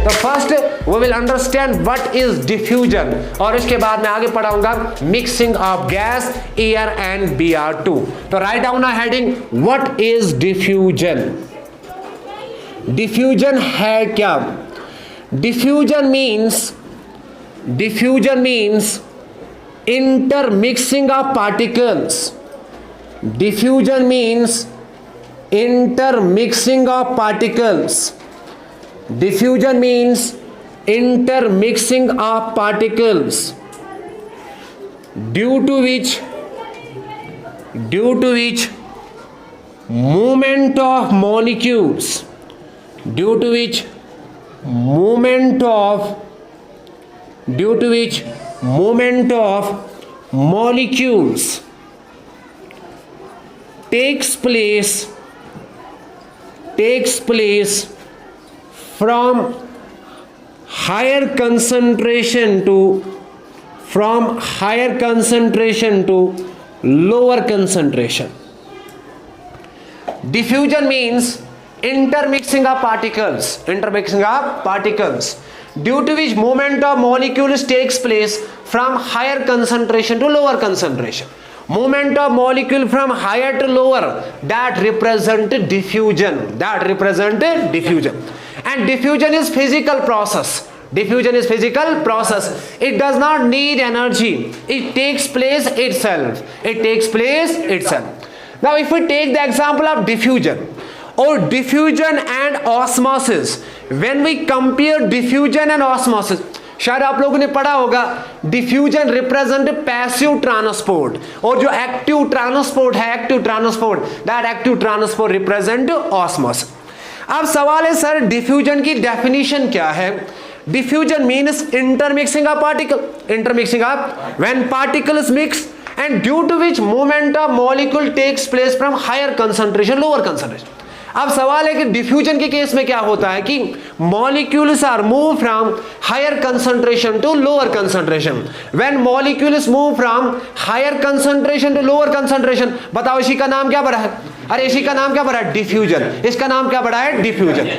तो first we will understand what is diffusion, और इसके बाद मैं आगे पढ़ाऊंगा mixing of gas, air and Br2। तो right down a heading, what is diffusion. Diffusion है क्या? Diffusion means intermixing of particles. Diffusion means intermixing of particles. Diffusion means intermixing of particles due to which movement of molecules, due to which movement of molecules takes place from higher concentration to lower concentration. Diffusion means intermixing of particles due to which movement of molecules takes place from higher concentration to lower concentration. Movement of molecule from higher to lower, that represent diffusion. And diffusion is physical process. It does not need energy. It takes place itself. Now if we take the example of diffusion and osmosis, when we compare diffusion and osmosis, शायद आप लोगों ने पढ़ा होगा diffusion represent passive transport, और जो active transport that active transport represent osmosis. अब सवाल है सर डिफ्यूजन की डेफिनेशन क्या है? Diffusion means intermixing of when particles mix and due to which movement of molecule takes place from higher concentration lower concentration. अब सवाल है कि डिफ्यूजन के केस में क्या होता है कि molecules are moved from higher concentration to lower concentration. When molecules move from higher concentration to lower concentration, बताओ इसी का नाम क्या पड़ा है? अरे इसी का नाम क्या पड़ा है? डिफ्यूजन। इसका नाम क्या पड़ा है? डिफ्यूजन।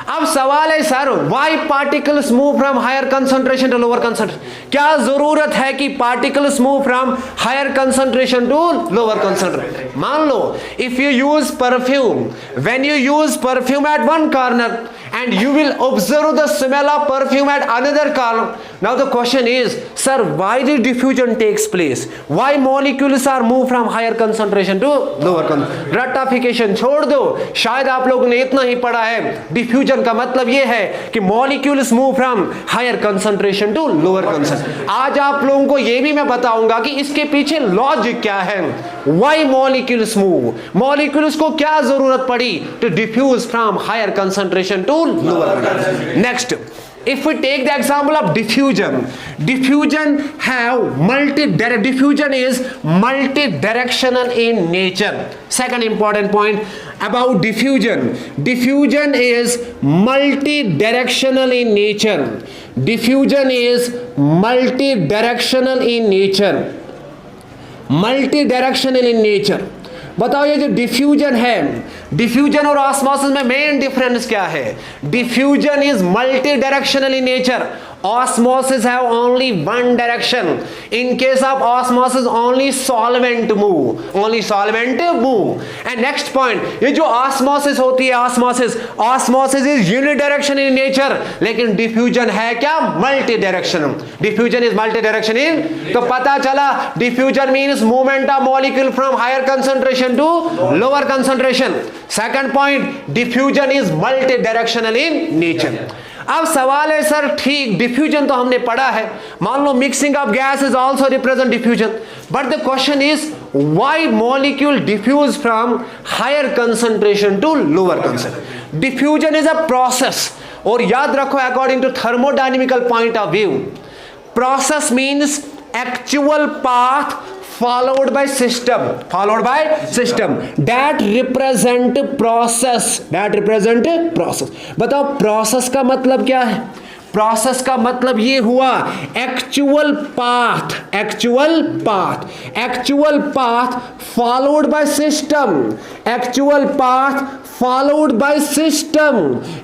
अब सवाल है sir why particles move from higher concentration to lower concentration? क्या जरूरत है कि particles move from higher concentration to lower concentration? मान लो if you use perfume, when you use perfume at one corner and you will observe the smell of perfume at another corner. Now the question is, sir, why the diffusion takes place? Why molecules are moved from higher concentration to lower concentration? रट्टाफिकेशन छोड़ दो, शायद आप लोगों ने इतना ही पढ़ा है। Diffusion का मतलब यह है कि molecules move from higher concentration to lower concentration. आज आप लोगों को यह भी मैं बताऊंगा कि इसके पीछे लॉजिक क्या है। Why molecules move? Molecules को क्या जरूरत पड़ी to diffuse from higher concentration to lower concentration? Next, if we take the example of diffusion is multidirectional in nature. Second important point about diffusion is multidirectional in nature. बताओ ये जो diffusion है, diffusion और osmosis में main difference क्या है? Diffusion is multi directional in nature, osmosis have only one direction. In case of osmosis only solvent move. And next point, ये जो osmosis होती है, osmosis is unidirectional in nature, लेकिन diffusion है क्या? multidirectional. Diffusion is multidirectional in, तो पता चला diffusion means movement of molecule from higher concentration to lower concentration. Second point, diffusion is multidirectional in nature. अब सवाल है सर ठीक डिफ्यूजन तो हमने पढ़ा है, मान लो mixing of gas is also represent diffusion, but the question is why molecule diffuse from higher concentration to lower concentration? Diffusion is a process, और याद रखो according to thermodynamical point of view, process means actual path followed by system that represent process. बताओ process का मतलब क्या है? Process का मतलब ये हुआ actual path followed by followed by system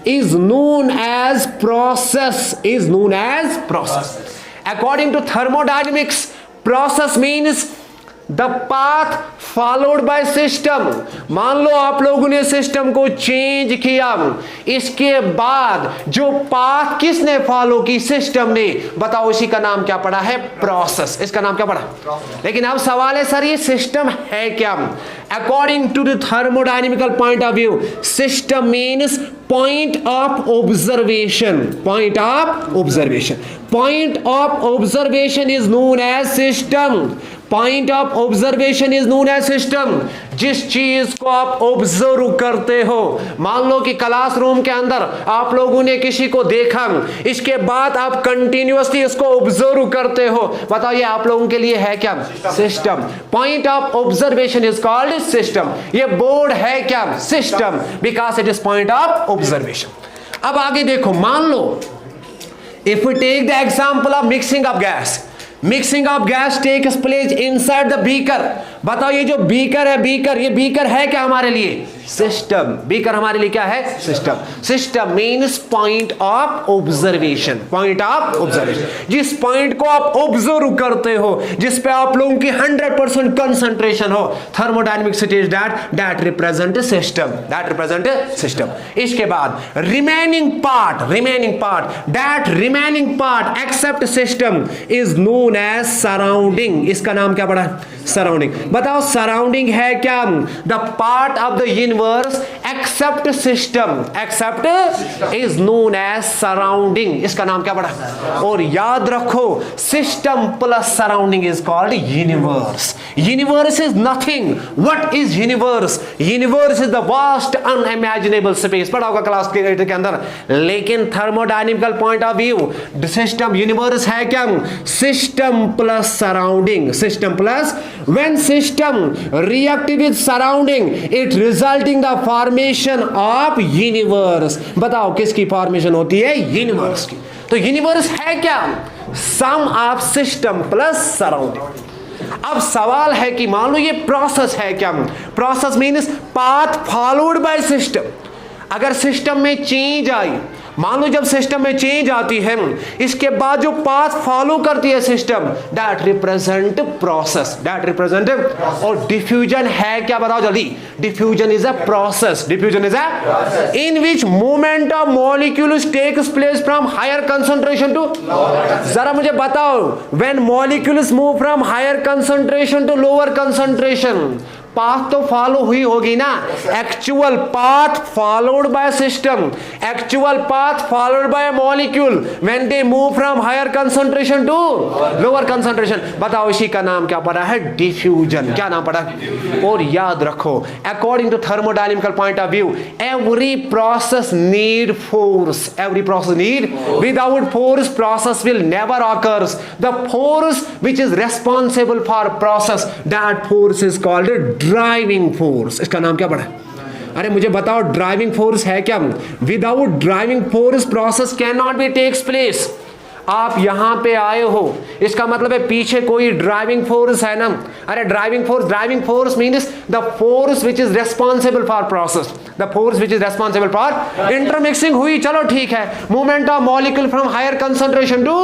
is known as process. According to thermodynamics, process means the path followed by system. मान लो आप लोगों ने सिस्टम को चेंज किया, इसके बाद जो पाथ किसने फॉलो की? सिस्टम ने। बताओ इसी का नाम क्या पड़ा है? प्रोसेस। इसका नाम क्या पड़ा? लेकिन अब सवाल है सर ये सिस्टम है क्या? According to the thermodynamical point of view, system means point of observation. Point of observation, point of observation is known as system. Point of observation is known as system. जिस चीज को आप observe करते हो, मान लो कि क्लासरूम के अंदर आप लोगों ने किसी को देखा, इसके बाद आप कंटिन्यूअसली उसको ऑब्जर्व करते हो, बताओ ये आप लोगों के लिए है क्या? System. Point of observation is called system. ये बोर्ड है क्या? System, because it is point of observation. अब आगे देखो, मान लो if we take the example of mixing of gas, mixing of gas takes place inside the beaker. बताओ ये जो बीकर है, ये बीकर है क्या हमारे लिए? सिस्टम। बीकर हमारे लिए क्या है? System. System means point of observation. Point of observation, जिस पॉइंट को आप ऑब्जर्व करते हो, जिस पे आप लोगों की 100% कंसंट्रेशन हो, thermodynamics it is that represent system. That represent system. इसके बाद remaining part, that remaining part except system is known as surrounding. इसका नाम क्या पड़ा? सराउंडिंग। बताओ सराउंडिंग है क्या? The part of the universe except system, except is known as surrounding. इसका नाम क्या पड़ा? और याद रखो, system plus surrounding is called universe. Universe is nothing. What is universe? Universe is the vast unimaginable space. पढ़ा होगा क्लास के अंदर। लेकिन thermodynamical point of view, system universe है क्या? System plus surrounding. System plus, when system react with surrounding, it resulting the formation of universe। बताओ किसकी formation होती है? यूनिवर्स की। तो यूनिवर्स है क्या? सम ऑफ सिस्टम प्लस सराउंडिंग। अब सवाल है कि मान लो ये प्रोसेस है क्या? Process means path followed by system. अगर सिस्टम में चेंज आई, मान लो जब सिस्टम में चेंज आती है, इसके बाद जो पाथ फॉलो करती है system, that represent process. That represent. और डिफ्यूजन है क्या? बताओ जल्दी। Diffusion is a process. Diffusion is a in which movement of molecules takes place from higher concentration to. जरा मुझे बताओ, when molecules move from higher concentration to lower concentration, path तो follow हुई होगी ना? Actual path followed by system, actual path followed by molecule when they move from higher concentration to lower concentration. बताओ इसी का नाम क्या पड़ा है? डिफ्यूजन। क्या नाम पड़ा? और याद रखो, according to thermodynamical point of view, every process need force. Every process need, without force process will never occurs. The force which is responsible for process, that force is called driving force. इसका नाम क्या पड़ा? अरे मुझे बताओ, driving force है क्या? Without driving force process can not be takes place. आप यहां पे आए हो, इसका मतलब है पीछे कोई ड्राइविंग फोर्स है ना? अरे driving force means the force which is responsible for process, the force which is responsible for intermixing हुई, चलो ठीक है, movement of molecule from higher concentration to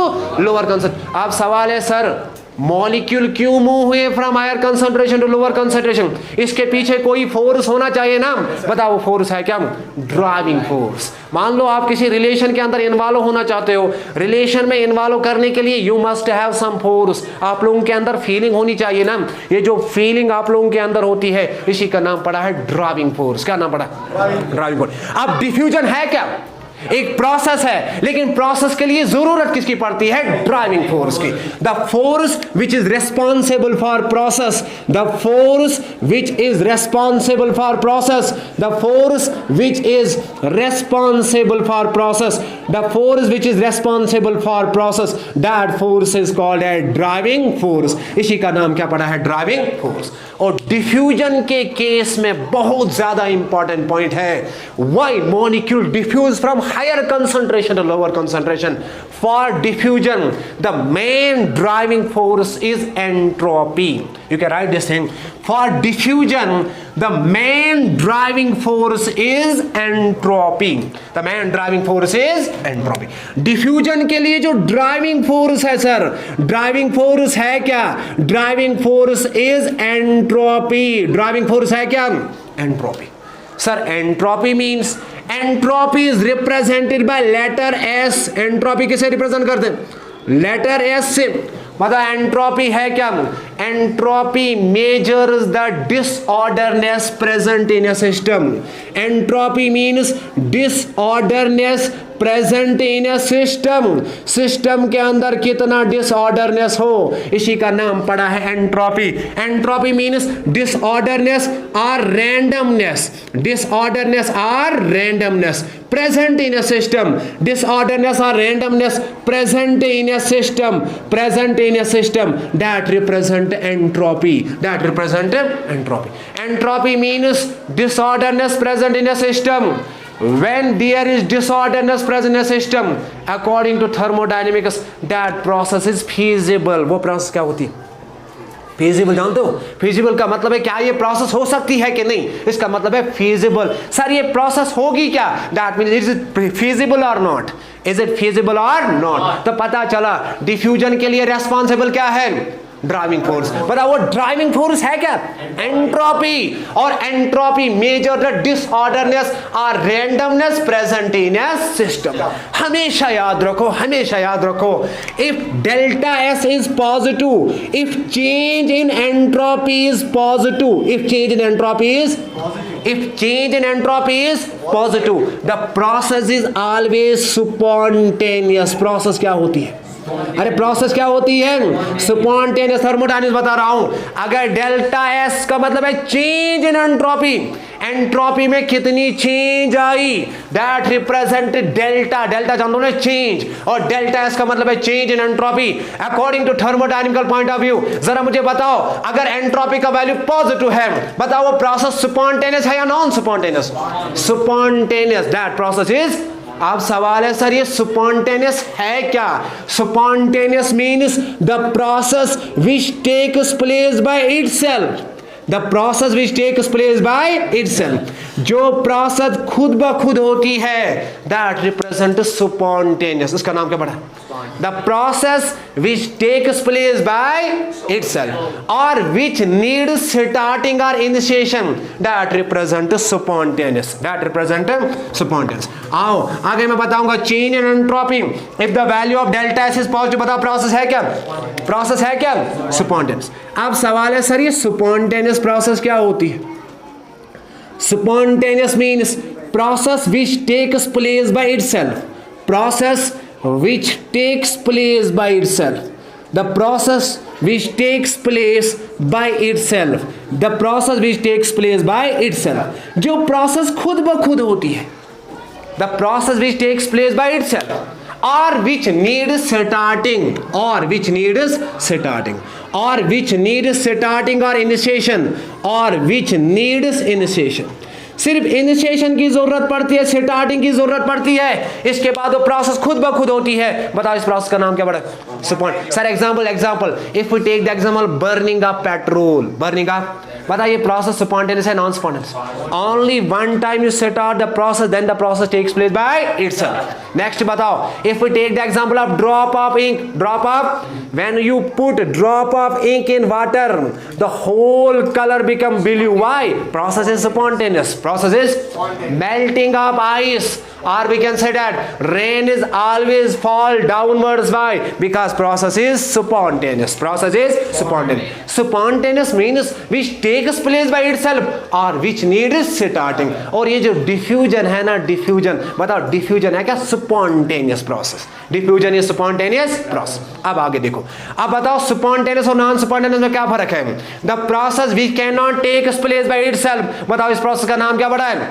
lower concentration. अब सवाल है सर, मॉलिक्यूल क्यों मूव हुए from higher concentration to lower concentration? इसके पीछे कोई फोर्स होना चाहिए ना? बताओ फोर्स है क्या? Driving force. मान लो आप किसी रिलेशन के अंदर इन्वॉल्व होना चाहते हो, रिलेशन में इन्वॉल्व करने के लिए you must have some force. आप लोगों के अंदर फीलिंग होनी चाहिए ना? ये जो फीलिंग आप लोगों के अंदर होती है, इसी का नाम पड़ा है ड्राइविंग फोर्स। क्या नाम पड़ा? Driving force. अब डिफ्यूजन है क्या? एक प्रोसेस है, लेकिन प्रोसेस के लिए जरूरत किसकी पड़ती है? ड्राइविंग फोर्स की। The force which is responsible for process, the force which is responsible for process, the force which is responsible for process, the force which is responsible for process, that force is called a driving force. इसी का नाम क्या पड़ा है? Driving force. और diffusion के case में बहुत ज्यादा इंपॉर्टेंट पॉइंट है, why molecule diffuse from higher concentration to lower concentration. For diffusion, the main driving force is entropy. You can write this thing. For diffusion, the main driving force is entropy. The main driving force is entropy. Diffusion के लिए जो driving force है sir, driving force है क्या? Driving force is entropy. Driving force है क्या? Entropy. Sir, entropy means entropy is represented by letter S. Entropy किसे represent करते हैं? Letter S से. मतलब एंट्रोपी है क्या? Entropy measures the disorderness present in a system. Entropy means disorderness present in a system. System के अंदर कितना डिसऑर्डरनेस हो, इसी का नाम पड़ा है एंट्रोपी. एंट्रोपी मीन्स डिसऑर्डरनेस और रैंडमनेस. डिसऑर्डरनेस और randomness present in a system. Disorderness or randomness present in a system. Present in a system that represent entropy. That represent entropy. Entropy means disorderness present in a system. When there is disorderness present in a system, according to thermodynamics, that process is feasible. वो process क्या होती है? Feasible. जानते हो feasible का मतलब है क्या ये प्रोसेस हो सकती है कि नहीं, इसका मतलब है फिजिबल. सर ये प्रोसेस होगी क्या? That means is it feasible और नॉट. इज इट फिजिबल और नॉट. तो पता चला डिफ्यूजन के लिए रेस्पॉन्सिबल क्या है? Driving force. बताओ वो ड्राइविंग फोर्स है क्या? एंट्रोपी. और एंट्रोपी मेजर द डिसऑर्डरनेस और randomness present in a system. हमेशा याद रखो, हमेशा याद रखो, if delta S is positive, if change in entropy is positive, if change in entropy is if change in entropy is positive, the process is always spontaneous. process क्या होती है? अरे प्रोसेस क्या होती है? स्पॉन्टेनियस. थर्मोडायनेमिक्स बता रहा हूं. अगर डेल्टा एस का मतलब है चेंज इन एंट्रोपी, एंट्रोपी में कितनी change I, that represent delta. Delta जानते हो ना, चेंज. और डेल्टा एस का मतलब है change in entropy. According to thermodynamical point of view, जरा मुझे बताओ, अगर एंट्रोपी का वैल्यू पॉजिटिव है, बताओ वो प्रोसेस स्पॉन्टेनियस है या non spontaneous? Spontaneous. That process is. अब सवाल है सर ये स्पॉन्टेनियस है क्या? Spontaneous means the process which takes place by itself. The process which takes place by itself. जो प्रोसेस खुद ब खुद होती है, दैट रिप्रेजेंट स्पॉन्टेनियस. इसका नाम क्या पड़ा? The process which takes place by itself और विच नीड स्टार्टिंग और initiation, that represent spontaneous. That represent spontaneous. आओ आगे मैं बताऊंगा change in entropy. If the value of delta S is positive, बताओ प्रोसेस है क्या? प्रोसेस है क्या? स्पॉन्टेनियस. अब सवाल है सर ये स्पॉन्टेनियस प्रोसेस क्या होती है? Spontaneous means process which takes place by itself. Process which takes place by itself. The process which takes place by itself. The process which takes place by itself. जो process खुद ब खुद होती है. The process which takes place by itself or which needs starting or which needs starting or which needs starting or initiation or which needs initiation. सिर्फ initiation की जरूरत पड़ती है, स्टार्टिंग की जरूरत पड़ती है, इसके बाद वो प्रोसेस खुद ब खुद होती है. बताओ इस प्रोसेस का नाम क्या पड़ा? Spontaneous. Sir example if we take the example burning of petrol. Burning of, बताओ ये प्रोसेस स्पॉन्टेनियस है non spontaneous? Only one time you start the process, then the process takes place by itself. Next बताओ if we take the example of drop of ink. Drop of, when you put drop of ink in water, the whole colour become blue. Why? Process is spontaneous. Process is melting of ice, or we can say that rain is always fall downwards. Why? Because process is spontaneous. Process is spontaneous. Spontaneous means which takes place by itself or which needs starting. और ये जो diffusion है ना, diffusion, बताओ diffusion है क्या? Spontaneous process. Diffusion is spontaneous process. अब आगे देखो, अब बताओ spontaneous और non spontaneous में क्या फर्क है? The process which cannot take place by itself, बताओ इस process का नाम क्या पड़ा है?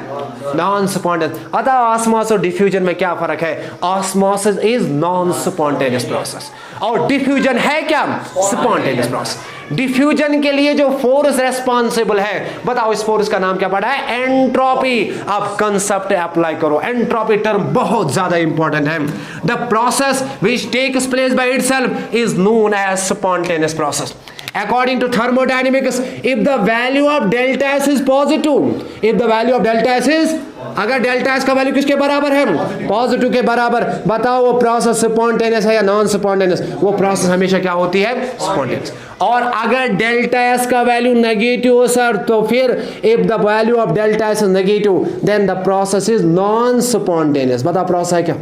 Non spontaneous. बताओ osmosis ऑस्मोसिस और डिफ्यूजन में क्या फर्क है? Osmosis is non spontaneous process और डिफ्यूजन है क्या? Spontaneous process. डिफ्यूजन के लिए जो फोर्स रेस्पॉन्सिबल है, बताओ इस फोर्स का नाम क्या पड़ा है? एंट्रोपी। अब कंसेप्ट अप्लाई करो, एंट्रोपी टर्म बहुत ज्यादा इंपॉर्टेंट है। The process which takes place by itself is known as spontaneous process. According to thermodynamics, if the value of delta S is positive, if the value of delta S is, अगर delta S का value किसके बराबर है? Positive के बराबर, बताओ वो process spontaneous है या नॉन स्पॉन्टेनियस? वो प्रोसेस हमेशा क्या होती है? स्पॉन्टेनियस। और अगर डेल्टा एस का वैल्यू नेगेटिव हो सर, तो फिर if the value of delta S is negative then the process is non spontaneous. बताओ प्रोसेस है क्या?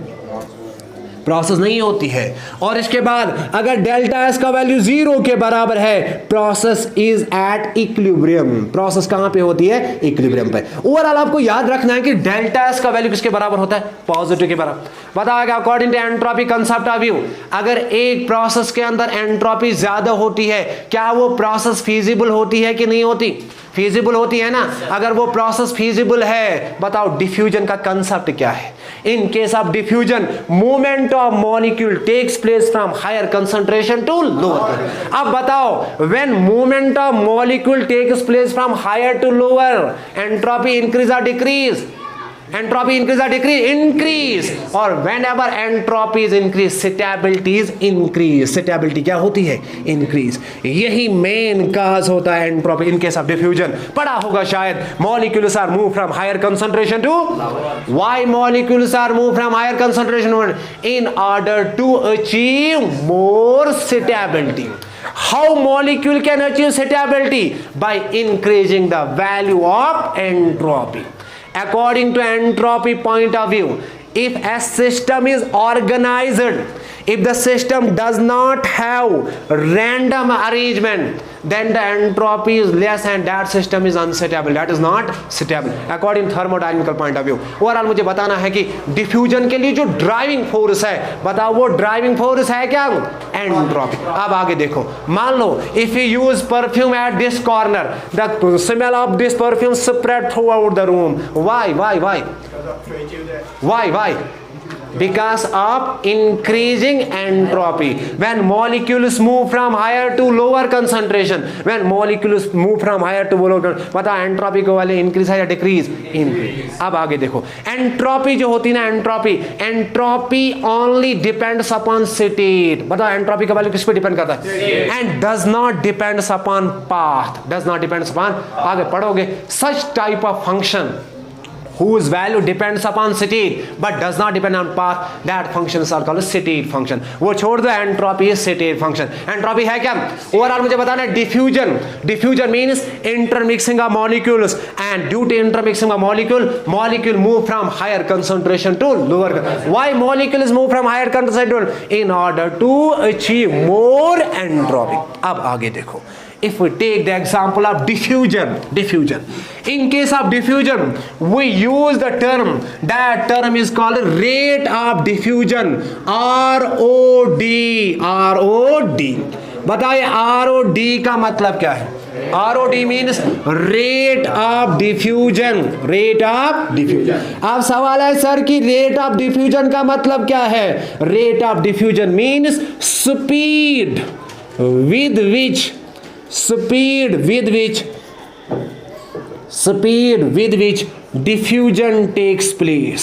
प्रोसेस नहीं होती है। और इसके बाद अगर डेल्टा एस का वैल्यू 0 के बराबर है, process is at equilibrium. Process कहां पे होती है? इक्विलिब्रियम पे। ओवरऑल आपको याद रखना है कि डेल्टा एस का वैल्यू किसके बराबर होता है? पॉजिटिव के बराबर। बताओगे according to entropy concept of view, अगर एक प्रोसेस के अंदर एंट्रोपी ज्यादा होती है, क्या वो प्रोसेस फीजिबल होती है कि नहीं होती? फीजिबल होती है ना। अगर वो प्रोसेस फीजिबल है, बताओ डिफ्यूजन का कंसेप्ट क्या है? In case of diffusion, movement of molecule takes place from higher concentration to lower. अब बताओ, when movement of molecule takes place from higher to lower, entropy increase और डिक्रीज? एंट्रोपी इंक्रीज और decrease? Increase. और whenever entropy is increase, stability is increase। Stability क्या होती है? Increase. यही main cause होता है entropy in case of diffusion. पढ़ा होगा शायद, molecules are move from higher concentration to, why molecules are move from higher concentration? In order to achieve more stability. How molecule can achieve stability? By increasing the value of entropy. According to entropy point of view, if a system is organized, if the system does not have random arrangement, then the entropy is less and that system is unstable, that is not stable according to thermodynamical point of view। Overall मुझे बताना है कि diffusion के लिए जो driving force है, बताओ वो ड्राइविंग फोर्स है क्या? एंट्रोपी। अब आगे देखो, मान लो if you use perfume at this corner, the smell of this perfume spread throughout the room. Why? Because of increasing entropy. When molecules move from higher to lower concentration, when molecules move from higher to lower, पता entropy को वाले increase है या decrease? Increase. अब आगे देखो, entropy जो होती है ना, entropy only depends upon state. बताओ एंट्रोपी का वैल्यू किस पे डिपेंड करता है? And does not depends upon path, does not depends upon, आगे पढ़ोगे, such type of function whose value depends upon state but does not depend on path, that functions are called state function। वो छोड़ दो, entropy is state function। Entropy है क्या? Overall मुझे बताना है diffusion means intermixing of molecules, and due to intermixing of molecule move from higher concentration to lower. Why molecules move from higher concentration? In order to achieve more entropy. अब आगे देखो, if we take the example of diffusion, in case of diffusion we use the term, that term is called rate of diffusion, ROD। बताइए ROD का मतलब क्या है? ROD means rate of diffusion। अब सवाल है सर कि rate of diffusion का मतलब क्या है? rate of diffusion means speed with which diffusion takes place।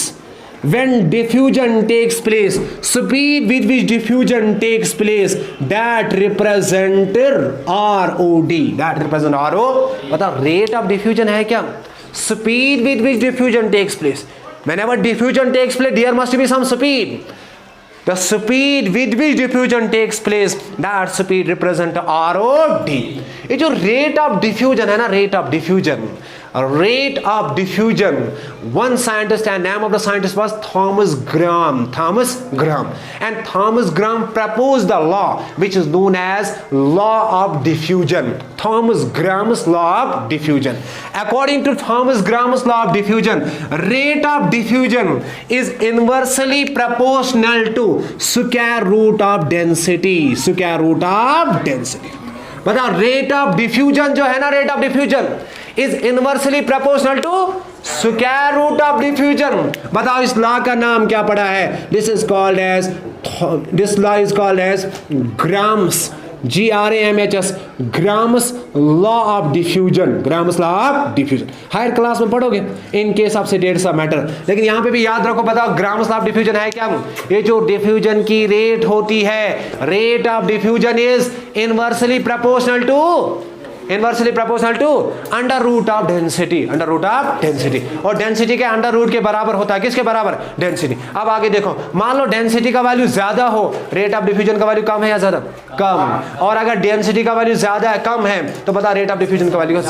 When diffusion takes place, speed with which diffusion takes place, that represent ROD। बताओ rate of diffusion है क्या? Speed with which diffusion takes place। Whenever diffusion takes place, there must be some speed। The speed with which diffusion takes place, that speed represent ROD। ये जो rate of diffusion है ना, rate of diffusion, one scientist, and name of the scientist was Thomas Graham, and Thomas Graham proposed the law which is known as law of diffusion। Thomas Graham's law of diffusion। According to Thomas Graham's law of diffusion, rate of diffusion is inversely proportional to square root of density। बताओ rate of diffusion जो है ना, rate of diffusion is inversely proportional to square root of diffusion. बताओ इस law का नाम क्या पड़ा है? This law is called as Graham's, GRAMHS, Graham's law of diffusion, Graham's law of diffusion. हायर क्लास में पढ़ोगे इन केस ऑफ सेडेड सब मैटर, लेकिन यहां पे भी याद रखो। बताओ ग्राम्स लॉ ऑफ डिफ्यूजन है क्या? ये जो डिफ्यूजन की रेट होती है, rate of diffusion is inversely proportional to under root of density, under root of density. और डेंसिटी के अंडर रूट के बराबर होता है, किसके बराबर? डेंसिटी। अब आगे देखो, मान लो डेंसिटी का वैल्यू ज्यादा हो, रेट ऑफ डिफ्यूजन का वैल्यू कम है या ज्यादा? कम। और अगर डेंसिटी का वैल्यू ज्यादा है, कम है, तो बता रेट ऑफ डिफ्यूजन का वैल्यू।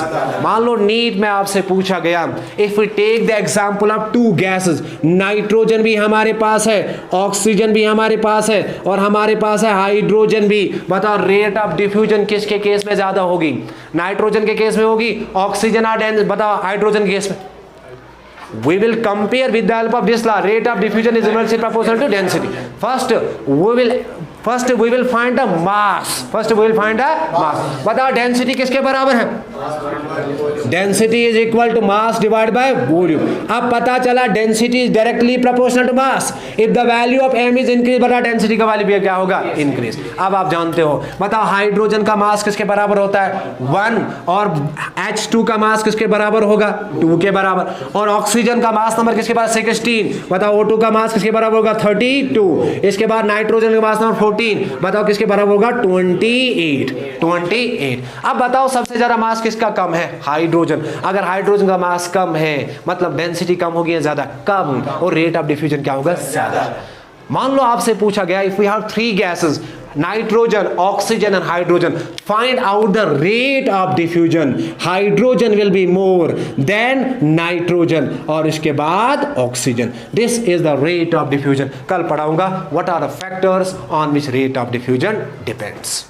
मान लो नीट में आपसे पूछा गया, if we take the example of two gases, nitrogen भी हमारे पास है, ऑक्सीजन भी हमारे पास है, और हमारे पास है हाइड्रोजन भी। बताओ रेट ऑफ डिफ्यूजन किसके केस में ज्यादा होगी? नाइट्रोजन के केस में होगी, ऑक्सीजन और बताओ हाइड्रोजन के केस में। We will compare with the help of this law. Rate of diffusion is inversely proportional to density. First we will find the mass. बताओ डेंसिटी किसके बराबर है? Density is equal to mass divide by volume. अब पता चला density is directly proportional to mass. If the value of m is increase, बता density का value भी क्या होगा? इंक्रीज। अब आप जानते हो, बताओ हाइड्रोजन का मास किसके बराबर होता है? 1। और H2 का मास किसके बराबर होगा? 2 के बराबर। और ऑक्सीजन का मास नंबर किसके पास? 16। बताओ O2 का मास किसके बराबर होगा? 32। इसके बाद नाइट्रोजन का मास नंबर 14। बताओ किसके बराबर होगा? 28। अब बताओ सबसे ज्यादा मास किसका कम है? हाइड्रोजन। अगर हाइड्रोजन का मास कम है, मतलब डेंसिटी कम होगी या ज्यादा? कम। और रेट ऑफ डिफ्यूजन क्या होगा? ज्यादा। मान लो आपसे पूछा गया, if we have 3 gases, nitrogen, oxygen and hydrogen, find out the rate of diffusion. Hydrogen will be more than nitrogen, और इसके बाद oxygen. This is the rate of diffusion. कल पढ़ाऊंगा what are the factors on which rate of diffusion depends.